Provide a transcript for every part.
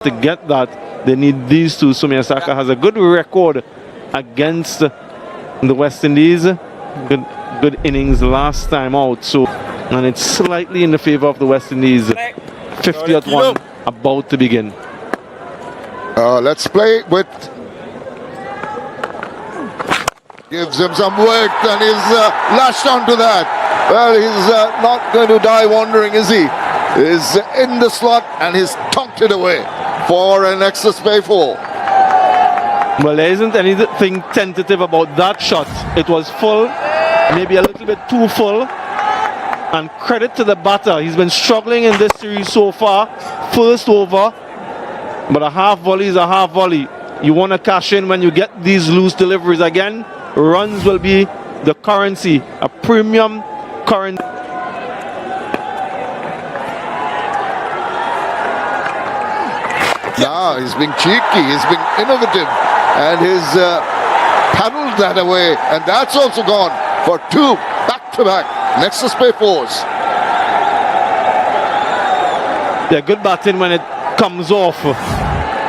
To get that, they need these two. Sumiyasaka has a good record against the West Indies. Good innings last time out. So, and it's slightly in the favor of the West Indies. 50th one about to begin. Let's play with. Gives him some work and he's lashed onto that. Well, he's not going to die wandering, is he? He's in the slot and he's tonked it away for an extra spray 4. Well, there isn't anything tentative about that shot. It was full, maybe a little bit too full. And credit to the batter. He's been struggling in this series so far. First over, but a half volley is a half volley. You want to cash in when you get these loose deliveries again. Runs will be the currency, a premium currency. Now he's being cheeky, he's being innovative, and he's paddled that away, and that's also gone for 2 back-to-back Nexus Pay 4s. Yeah, good batting when it comes off.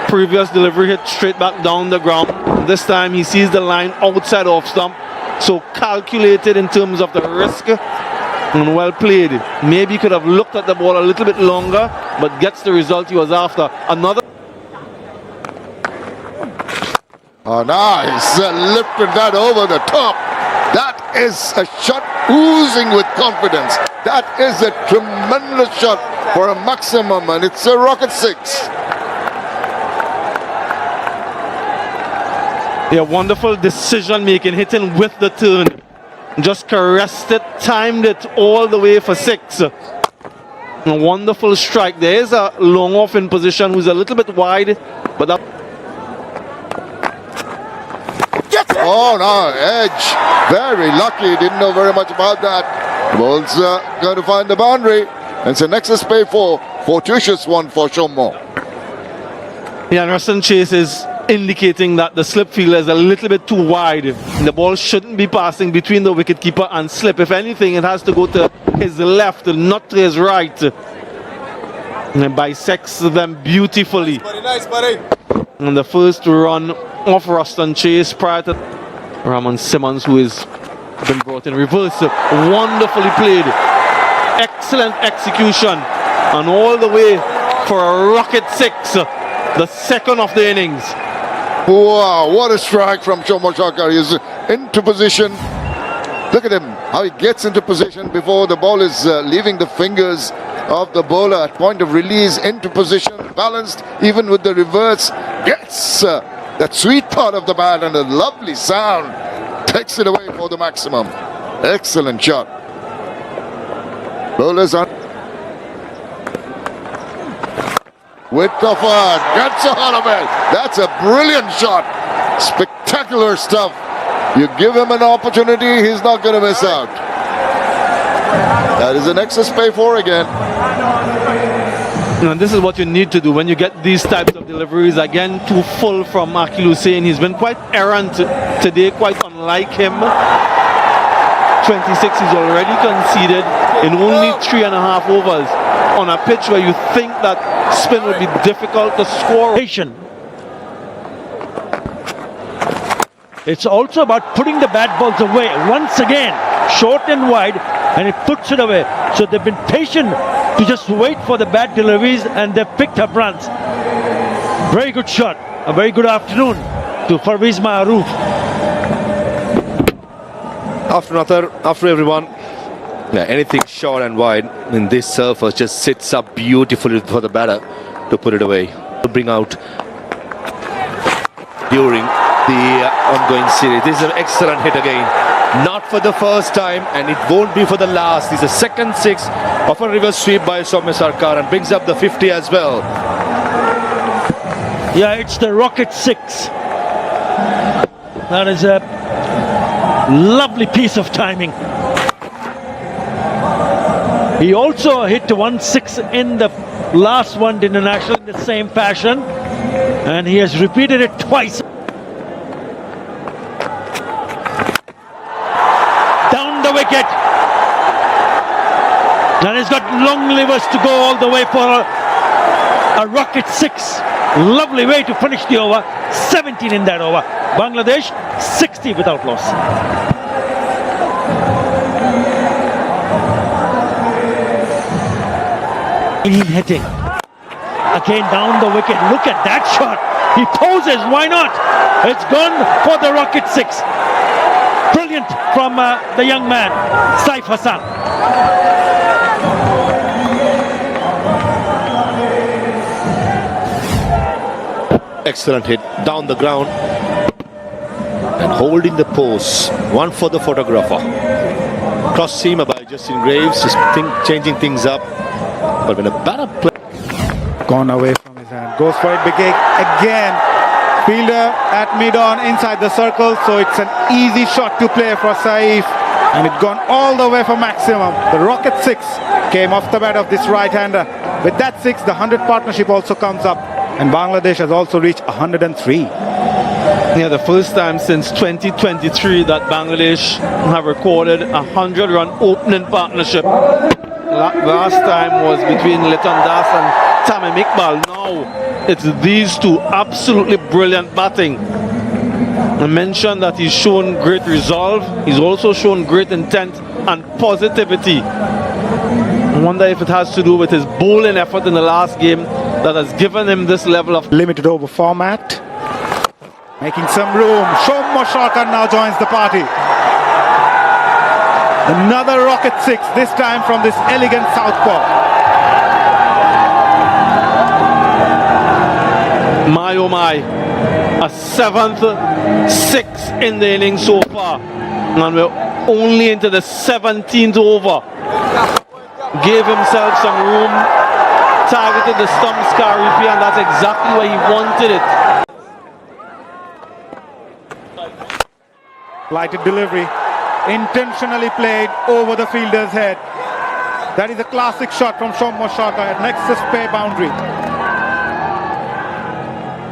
Previous delivery hit straight back down the ground. This time he sees the line outside off stump, so calculated in terms of the risk and well played. Maybe he could have looked at the ball a little bit longer, but gets the result he was after. Another. Oh, nice. Lifted that over the top. That is a shot oozing with confidence. That is a tremendous shot for a maximum, and it's a rocket 6. Yeah, wonderful decision making, hitting with the turn. Just caressed it, timed it all the way for 6. A wonderful strike. There is a long off in position who's a little bit wide, but that. Oh no, edge. Very lucky. Didn't know very much about that. Ball's going to find the boundary. It's a Nexus Pay 4. Fortuitous one for Shomo. Yeah, and Ruston Chase is indicating that the slip fielder is a little bit too wide. The ball shouldn't be passing between the wicketkeeper and slip. If anything, it has to go to his left, not to his right. And bisects them beautifully. Nice, buddy. And the first run of Ruston Chase prior to Ramon Simmons, who has been brought in reverse. Wonderfully played. Excellent execution. And all the way for a rocket 6. The second of the innings. Wow, what a strike from Shomo Shakar. He's into position. Look at him, how he gets into position before the ball is leaving the fingers of the bowler at point of release, into position, balanced, even with the reverse. Gets that sweet part of the bat and a lovely sound. Takes it away for the maximum. Excellent shot. Bowlers on. With the fun, gets a out of it. That's a brilliant shot. Spectacular stuff. You give him an opportunity, he's not going to miss out. That is a Nexus Pay 4 again. And this is what you need to do when you get these types of deliveries. Again, too full from Akil Hussain. He's been quite errant today, quite unlike him. 26 he's already conceded in only 3.5 overs. On a pitch where you think that spin would be difficult to score. It's also about putting the bad balls away once again, short and wide, and it puts it away. So they've been patient to just wait for the bad deliveries, and they've picked up runs. Very good shot. A very good afternoon to Parvez Maharouf. After everyone. Yeah, anything short and wide in this surface just sits up beautifully for the batter to put it away, to bring out during the ongoing series. This is an excellent hit again. Not for the first time, and it won't be for the last. It's the second 6 of a reverse sweep by Soumya Sarkar and brings up the 50 as well. Yeah, it's the rocket 6. That is a lovely piece of timing. He also hit 1-6 in the last one international in the same fashion, and he has repeated it twice. Down the wicket, and he's got long levers to go all the way for a rocket 6. Lovely way to finish the over. 17 in that over. Bangladesh 60 without loss. Clean hitting. Again down the wicket. Look at that shot. He poses. Why not? It's gone for the Rocket 6. Brilliant from the young man, Saif Hassan. Excellent hit down the ground and holding the pose. One for the photographer. Cross seamer by Justin Graves, just changing things up. But when a batter play. Gone away from his hand. Goes for it, big again. Fielder at mid-on inside the circle, so it's an easy shot to play for Saif. And it's gone all the way for maximum. The Rocket 6 came off the bat of this right-hander. With that 6, the 100 partnership also comes up. And Bangladesh has also reached 103. Yeah, the first time since 2023 that Bangladesh have recorded a 100-run opening partnership. Last time was between Liton Das and Tamim Iqbal. Now it's these two, absolutely brilliant batting. I mentioned that he's shown great resolve. He's also shown great intent and positivity. I wonder if it has to do with his bowling effort in the last game that has given him this level of Limited over format. Making some room. Shom Mosharkar now joins the party. Another Rocket 6, this time from this elegant southpaw. my oh my, a 7th 6 in the inning so far, and we're only into the 17th over. Gave himself some room, targeted the stumps Karipi, and that's exactly where he wanted it. Lighted delivery, intentionally played over the fielder's head. That is a classic shot from Shom Mosharkar at nexus pair boundary.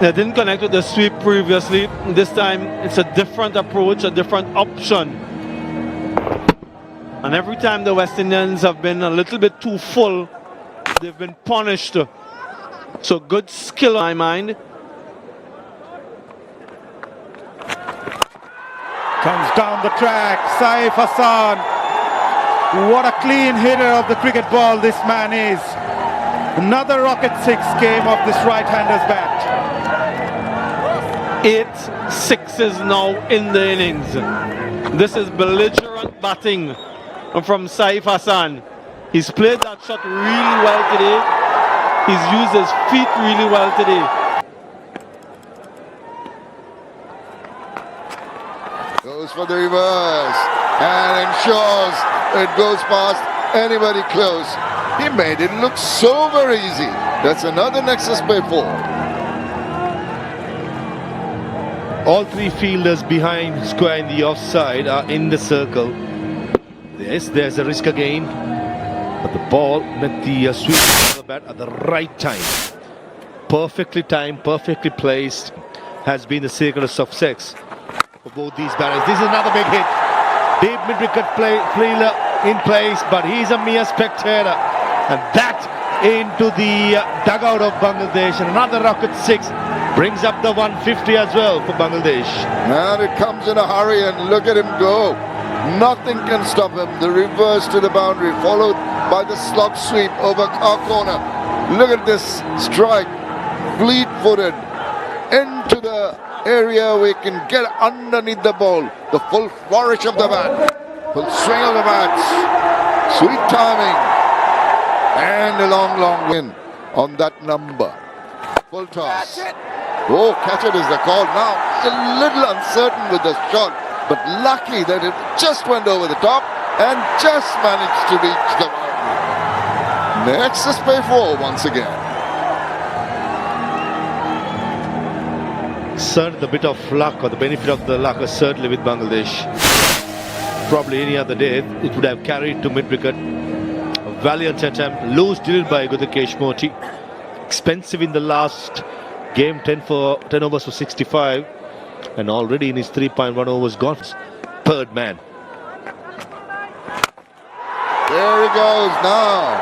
They didn't connect with the sweep previously. This time it's a different approach, a different option. And every time the West Indians have been a little bit too full, they've been punished. So good skill in my mind. Comes down the track, Saif Hassan. What a clean hitter of the cricket ball this man is. Another Rocket 6 came off this right-hander's bat. 8 sixes now in the innings. This is belligerent batting from Saif Hassan. He's played that shot really well today. He's used his feet really well today. Goes for the reverse and ensures it goes past anybody close. He made it look so very easy. That's another Nexus by 4. All three fielders behind square in the offside are in the circle. Yes, there's a risk again. But the ball met the sweep of the bat at the right time. Perfectly timed, perfectly placed has been the secret of success for both these batters. This is another big hit. Deep mid-wicket fielder in place, but he's a mere spectator. And that into the dugout of Bangladesh. And another Rocket 6 brings up the 150 as well for Bangladesh. And it comes in a hurry, and look at him go. Nothing can stop him. The reverse to the boundary, followed by the slog sweep over our corner. Look at this strike. Fleet-footed into the area where he can get underneath the ball. The full flourish of the bat. Full swing of the bats. Sweet timing. And a long, long win on that number. Full toss. Oh, catch it is the call. Now, a little uncertain with the shot, but lucky that it just went over the top and just managed to reach the boundary. Nexus by 4 once again. Certainly the bit of luck, or the benefit of the luck, is certainly with Bangladesh. Probably any other day it would have carried to mid-wicket. A valiant attempt, loose delivered by Gudakesh Moti. Expensive in the last game, 10 overs for 65, and already in his 3.1 overs gone. Third man. There he goes now.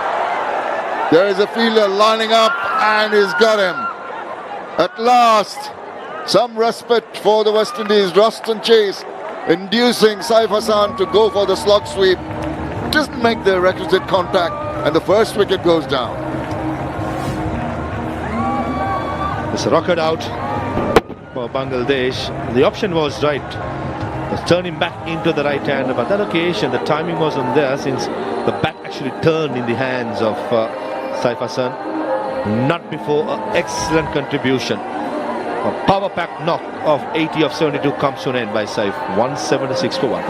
There is a fielder lining up, and he's got him. At last, some respite for the West Indies. Roston Chase inducing Saif Hassan to go for the slog sweep. Doesn't make the requisite contact, and the first wicket goes down. It's a rocket out for Bangladesh. The option was right. Was turn him back into the right hand. But that occasion, the timing wasn't there since the bat actually turned in the hands of Saif Hassan. Not before an excellent contribution. A power pack knock of 80 of 72 comes to an end by Saif. 176 for 1.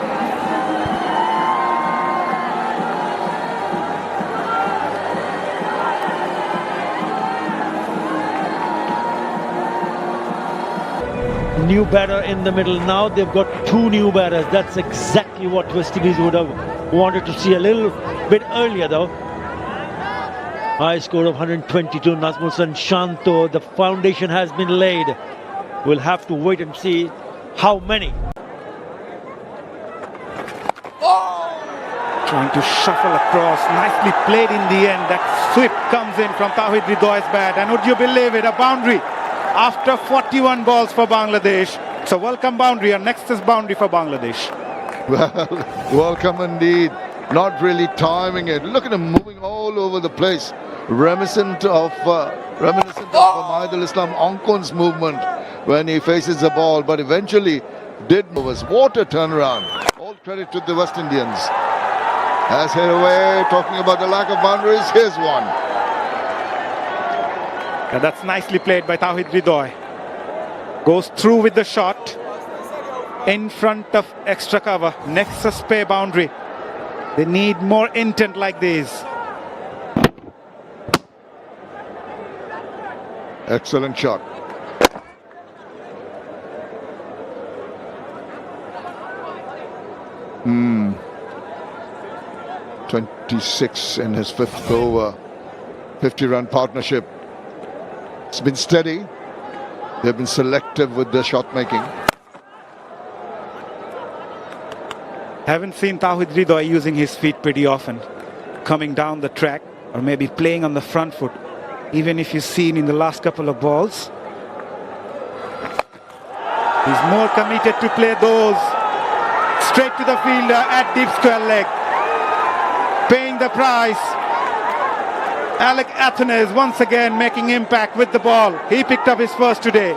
New batter in the middle. Now they've got two new batters. That's exactly what West Indies would have wanted to see a little bit earlier, though. High score of 122. Nazmul Shanto. The foundation has been laid. We'll have to wait and see how many. Trying to shuffle across. Nicely played in the end. That sweep comes in from Tawhid Ridoy's bat. And would you believe it? A boundary after 41 balls for Bangladesh. It's a welcome boundary, a nexus boundary for Bangladesh. Well, welcome indeed. Not really timing it. Look at him moving all over the place. Reminiscent of Mahidul Islam Onkon's movement when he faces the ball, but eventually did move us. What a turnaround. All credit to the West Indians. Has hit away. Talking about the lack of boundaries, here's one. And that's nicely played by Tawhid Ridoy. Goes through with the shot. In front of extra cover. Nexus pay boundary. They need more intent like this. Excellent shot. Hmm. 26 in his fifth over. 50-run partnership. It's been steady. They've been selective with their shot making. Haven't seen Tawhid Ridoy using his feet pretty often. Coming down the track or maybe playing on the front foot. Even if you've seen in the last couple of balls. He's more committed to play those straight to the fielder at deep square leg. Paying the price. Alec Athens once again making impact with the ball. He picked up his first today.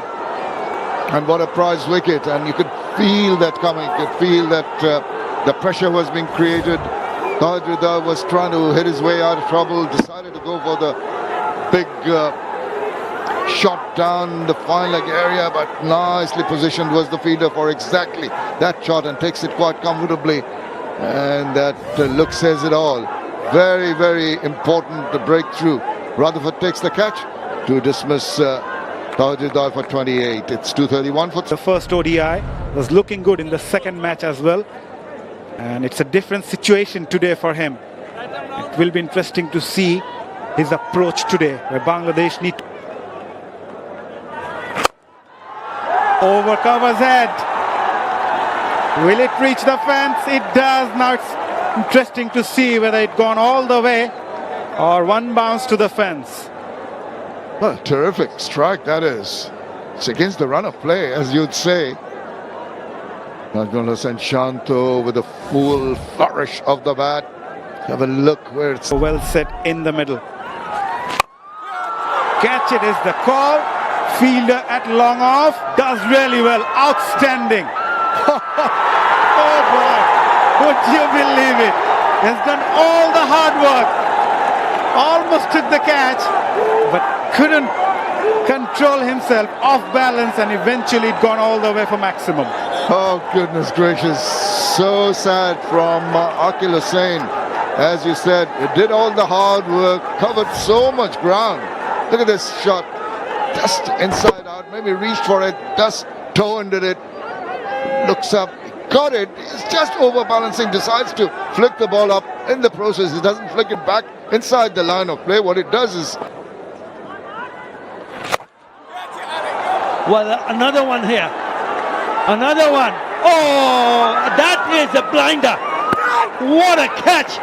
And what a prize wicket. And you could feel that coming. You could feel that the pressure was being created. Tawhid Ridoy was trying to hit his way out of trouble. Decided to go for the big shot down the fine leg area. But nicely positioned was the fielder for exactly that shot. And takes it quite comfortably. And that look says it all. Very, very important breakthrough. Rutherford takes the catch to dismiss Tawhid Ridoy for 28. It's 231 for The first ODI was looking good in the second match as well. And it's a different situation today for him. It will be interesting to see his approach today, where Bangladesh need to over covers head. Will it reach the fence? It does. Now it's interesting to see whether it's gone all the way or one bounce to the fence. Well, terrific strike that is. It's against the run of play, as you'd say. Najmul Shanto with a full flourish of the bat. Have a look where it's Well set in the middle. Catch it is the call. Fielder at long off does really well. Outstanding. Oh boy, would you believe it? Has done all the hard work. Almost took the catch, but couldn't control himself, off balance, and eventually it gone all the way for maximum. Oh, goodness gracious. So sad from Akil Hussain. As you said, it did all the hard work, covered so much ground. Look at this shot. Just inside out, maybe reached for it, just toe under it. Looks up, got it. He's just overbalancing, decides to flick the ball up. In the process, he doesn't flick it back inside the line of play. What it does is... Well, another one here. Another one. Oh, that is a blinder. What a catch.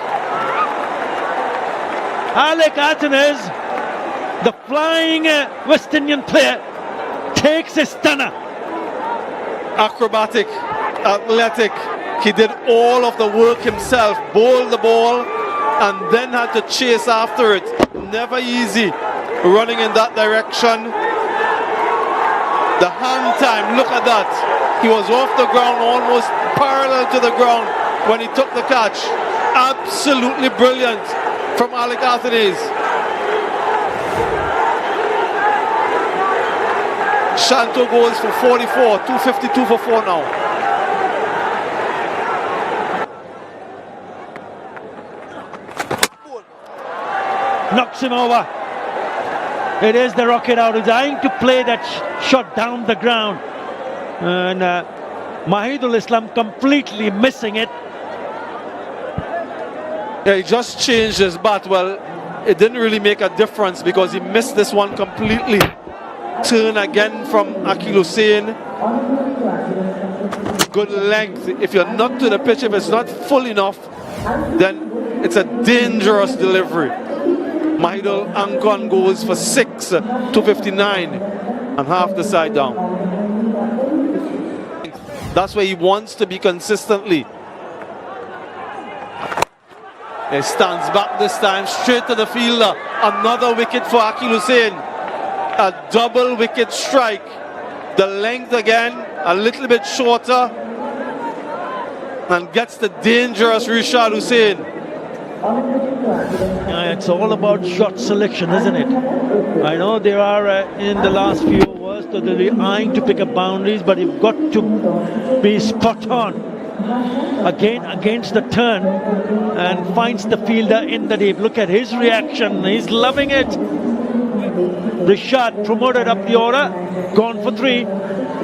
Alec Athens, the flying West Indian player, takes his stunner. Acrobatic, athletic. He did all of the work himself, bowled the ball, and then had to chase after it. Never easy running in that direction. The hand time, look at that. He was off the ground, almost parallel to the ground when he took the catch. Absolutely brilliant from Alec Athanaze. Shanto goes for 44, 252 for 4 now. Knocks him over. It is the rocket out. He's trying to play that shot down the ground. And Mahidul Islam completely missing it. Yeah, he just changed his bat. Well, it didn't really make a difference because he missed this one completely. Turn again from Akil Hussain. Good length. If you're not to the pitch, if it's not full enough, then it's a dangerous delivery. Mahidul Angkon goes for 6, 259, and half the side down. That's where he wants to be consistently. He stands back this time, straight to the fielder. Another wicket for Akil Hussain. A double wicket strike. The length again, a little bit shorter. And gets the dangerous Rishad Hussain. It's all about shot selection, isn't it? I know there are in the last few overs, so they're eyeing to pick up boundaries, but you've got to be spot on. Again against the turn and finds the fielder in the deep. Look at his reaction. He's loving it. Rishad promoted up the order, gone for 3.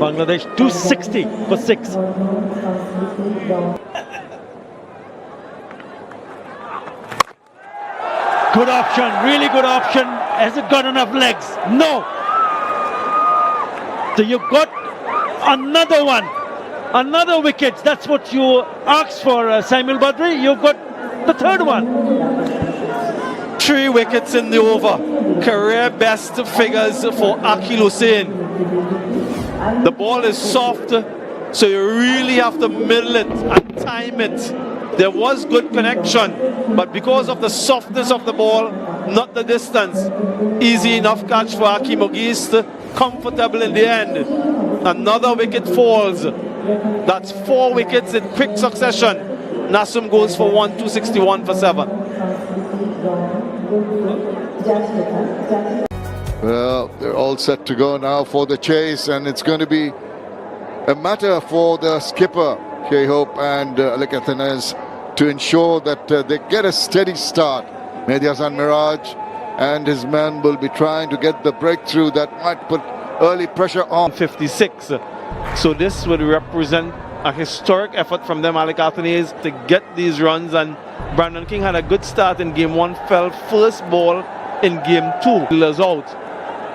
Bangladesh 260 for 6. Good option, really good option. Has it got enough legs? No. So you've got another one. Another wicket. That's what you asked for, Samuel Badri. You've got the third one. 3 wickets in the over. Career best figures for Akil Hussain. The ball is soft, so you really have to middle it and time it. There was good connection, but because of the softness of the ball, not the distance. Easy enough catch for Hakeem Ogist. Comfortable in the end. Another wicket falls. That's 4 wickets in quick succession. Nasum goes for 1, 261 for 7. Well, they're all set to go now for the chase, and it's going to be a matter for the skipper, K-Hope and Alec Athanaze, to ensure that they get a steady start. Mehdi Hasan Miraj and his men will be trying to get the breakthrough that might put early pressure on. 56. So this would represent a historic effort from them, Alec Athanaze, to get these runs. And Brandon King had a good start in game 1, fell first ball in game 2. Fielders out.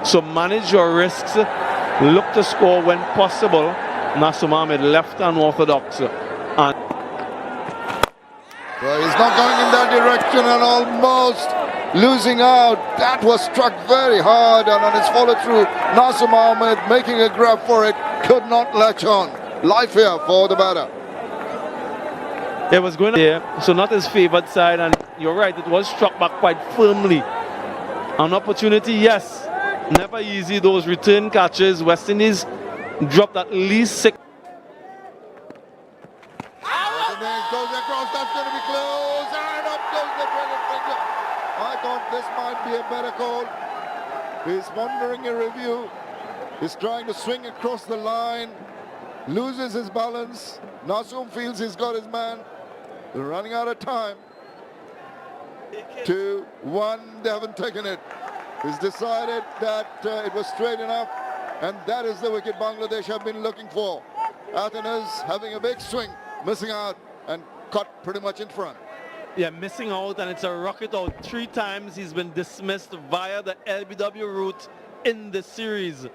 So manage your risks, look to score when possible. Nasum Ahmed, left unorthodox. And well, he's not going in that direction and almost losing out. That was struck very hard, and on his follow through, Nasum Ahmed making a grab for it, could not latch on. Life here for the batter. it was going there, so not his favoured side, and you're right, it was struck back quite firmly. An opportunity, yes. Never easy, those return catches. West Indies dropped at least 6. Goes across, that's going to be close, and up goes the dreaded finger. I thought this might be a better call. He's pondering a review. He's trying to swing across the line, loses his balance. Nasum feels he's got his man. They're running out of time. 2-1, they haven't taken it. He's decided that it was straight enough, and that is the wicket Bangladesh have been looking for. Athanaze having a big swing, missing out, and caught pretty much in front. Yeah, missing out, and it's a rocket out. 3 times he's been dismissed via the LBW route in the series.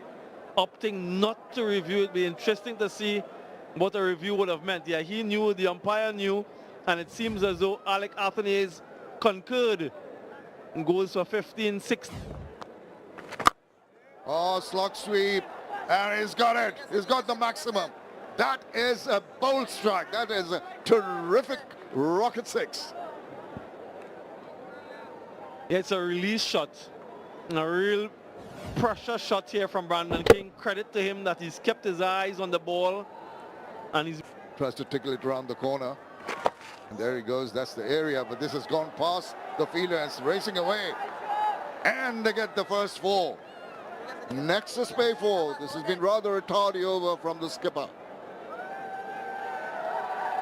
Opting not to review it. Be interesting to see what a review would have meant. Yeah, he knew, the umpire knew, and it seems as though Alec Athanaze concurred and goes for 15-6. Oh, slog sweep. And he's got it. He's got the maximum. That is a bold strike. That is a terrific rocket six. Yeah, it's a release shot. And a real pressure shot here from Brandon King. Credit to him that he's kept his eyes on the ball. And he's Tries to tickle it around the corner. And there he goes. That's the area. But this has gone past the fielder and it's racing away. And they get the first four. Nexus pay four. This has been rather a tardy over from the skipper.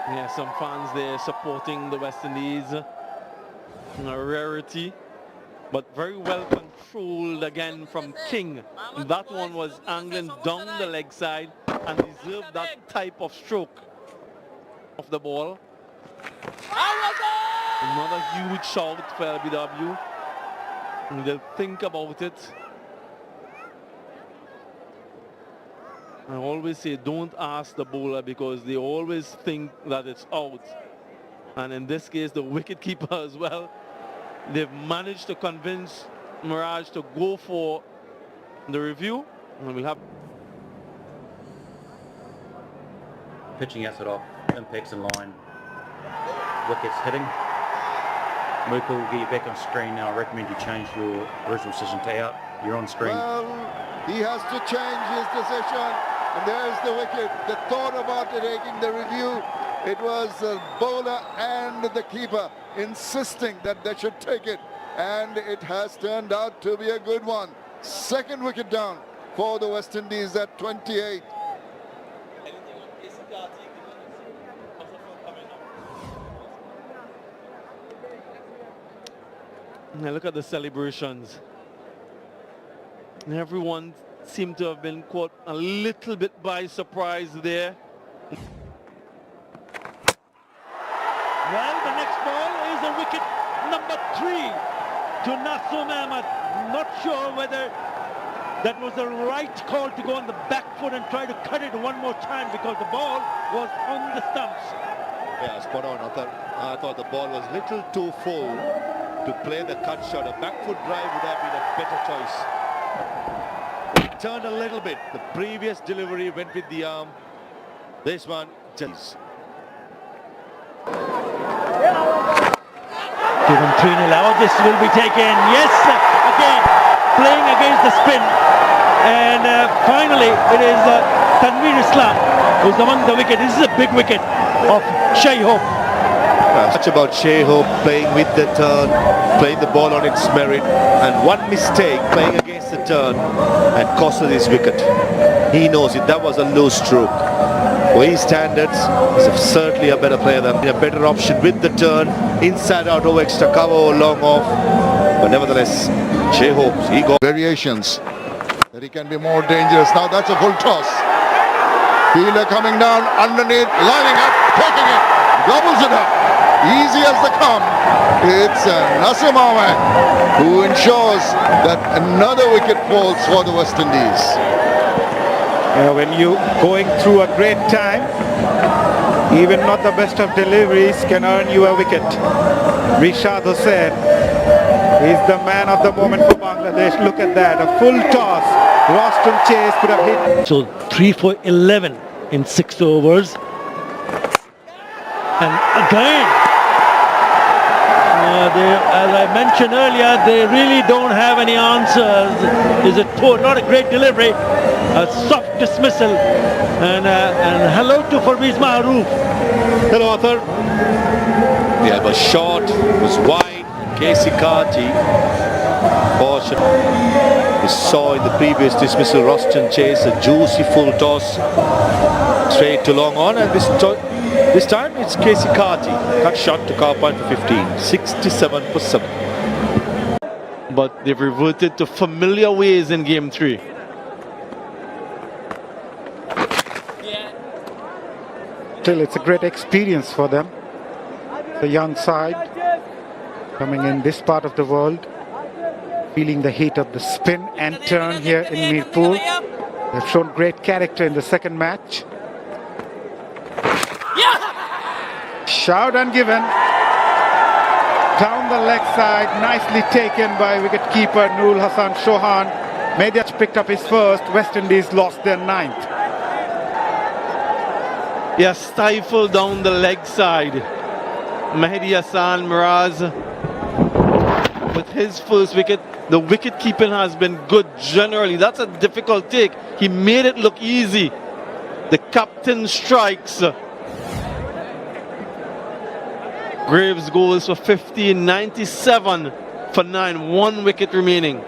yeah, some fans there supporting the West Indies. A rarity. But very well controlled again from King. That one was angling down the leg side and deserved that type of stroke of the ball. Another huge shout for LBW. And they'll think about it. I always say don't ask the bowler because they always think that it's out. And in this case, the wicketkeeper as well. They've managed to convince Mirage to go for the review. And we'll have pitching outside off, impacts in line, wickets hitting. Mooka will get you back on screen now. I recommend you change your original decision to out. You're on screen. Well, he has to change his decision. And there's the wicket. The thought about taking the review, it was the bowler and the keeper insisting that they should take it. And it has turned out to be a good one. Second wicket down for the West Indies at 28. Now look at the celebrations. Everyone seemed to have been caught a little bit by surprise there. Well, the next ball is a wicket number 3 to Nasoom Ahmed. Not sure whether that was the right call to go on the back foot and try to cut it one more time because the ball was on the stumps. Yeah, spot on. I thought the ball was a little too full to play the cut shot. A back foot drive would have been a better choice. It turned a little bit. The previous delivery went with the arm. This one just. Given 3-0 out, this will be taken. Yes, again, playing against the spin. And finally, it is Tanveer Islam who's among the wicket. This is a big wicket of Shai Hope. Much about Shai Hope playing with the turn, playing the ball on its merit, and one mistake playing against the turn and costed his wicket. He knows it. That was a low stroke. For his standards, he's certainly a better player than a better option with the turn, inside out over extra cover or long off. But nevertheless, Shai Hope, he got Variations that he can be more dangerous. Now that's a full toss. Fielder coming down underneath, lining up, taking it, gobbles it up. Easy as they come. It's Naseem Ahmed who ensures that another wicket falls for the West Indies. When you're going through a great time, even not the best of deliveries can earn you a wicket. Rishad Hussain is the man of the moment for Bangladesh. Look at that, a full toss. Roston Chase could have hit. So 3 for 11 in 6 overs. And again, as I mentioned earlier, they really don't have any answers. Is it poor? Not a great delivery, a soft dismissal, and hello to Parvez Maharouf. Hello, Arthur. Yeah, it was short, it was wide. Casey Karti, fortunate. We saw in the previous dismissal, Roston Chase, a juicy full toss, straight to long on, and this time it's Casey Karti, cut shot to cover point for 15, 67 for 7. But they've reverted to familiar ways in game 3. Still, it's a great experience for them. The young side coming in this part of the world, feeling the heat of the spin and turn here in Mirpur. They've shown great character in the second match. Shout and given. Down the leg side, nicely taken by wicketkeeper Nurul Hassan Chauhan. Medias picked up his first, West Indies lost their ninth. Yeah, stifled down the leg side. Mahdi Hassan Miraz with his first wicket. The wicket keeping has been good generally. That's a difficult take. He made it look easy. The captain strikes. Graves goes for 15, 97 for 9, 1 wicket remaining.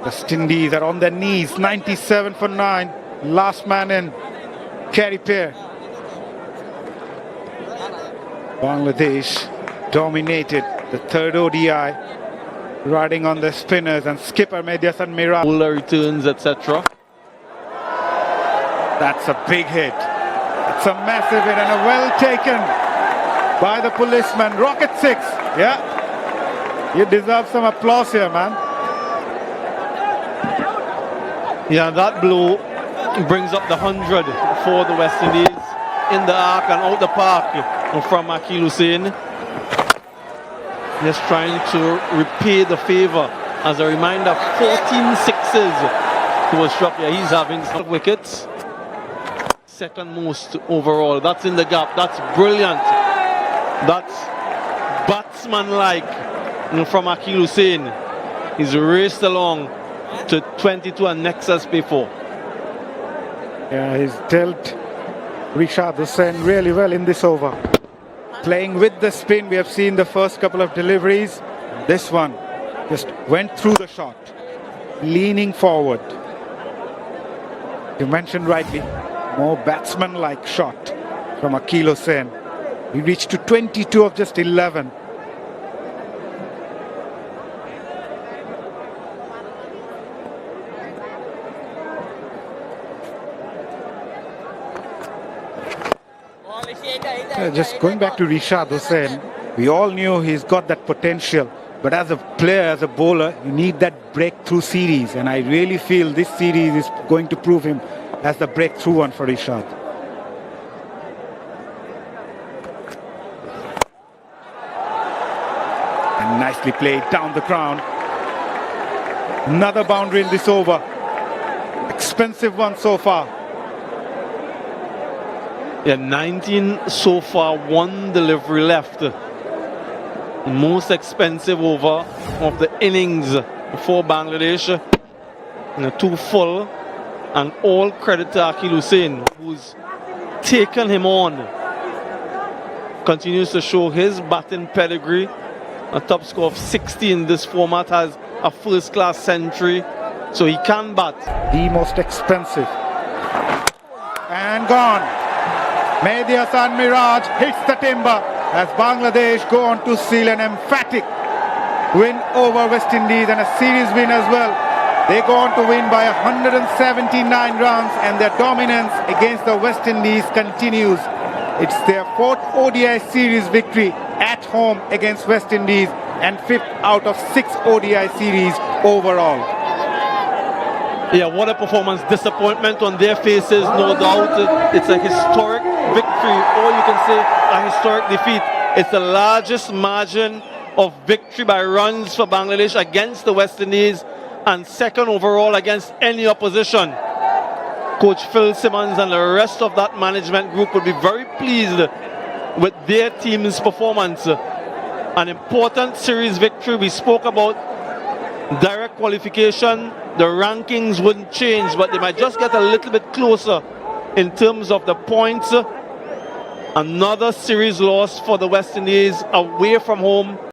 West Indies are on their knees, 97 for 9. Last man in, Kerry Pair. Bangladesh dominated the third ODI, riding on the spinners and skipper Mahdi Hassan Miraz. Bowler returns, etc. That's a big hit. It's a massive hit and a well taken by the policeman. Rocket 6. Yeah. You deserve some applause here, man. Yeah, that blow brings up the 100 for the West Indies in the arc and out the park from Akil Hussain. Just trying to repay the favor. As a reminder, 14 sixes to a struck. Yeah, he's having some wickets. Second most overall. That's in the gap. That's brilliant. That's batsman-like from Akil Hussain. He's raced along to 22 and Nexus before. Yeah, he's dealt Rishad Hussain really well in this over. Playing with the spin, we have seen the first couple of deliveries. This one just went through the shot, leaning forward. You mentioned rightly, more batsman-like shot from Akil Hussain. He reached to 22 of just 11. Just going back to Rishad Hussain, we all knew he's got that potential. But as a player, as a bowler, you need that breakthrough series. And I really feel this series is going to prove him as the breakthrough one for Rishad. And nicely played down the ground. Another boundary in this over. Expensive one so far. Yeah, 19 so far, 1 delivery left. Most expensive over of the innings for Bangladesh. 2 full, and all credit to Akil Hussain, who's taken him on. Continues to show his batting pedigree. A top score of 60 in this format, has a first-class century, so he can bat. The most expensive. And gone. Mahdi Hassan Miraz hits the timber as Bangladesh go on to seal an emphatic win over West Indies and a series win as well. They go on to win by 179 runs and their dominance against the West Indies continues. It's their 4th ODI series victory at home against West Indies and 5th out of 6 ODI series overall. Yeah, what a performance. Disappointment on their faces, no doubt. It's a historic victory, or you can say a historic defeat. It's the largest margin of victory by runs for Bangladesh against the West Indies and 2nd overall against any opposition. Coach Phil Simmons and the rest of that management group will be very pleased with their team's performance. An important series victory. We spoke about direct qualification. The rankings wouldn't change, but they might just get a little bit closer in terms of the points. Another series loss for the West Indies away from home.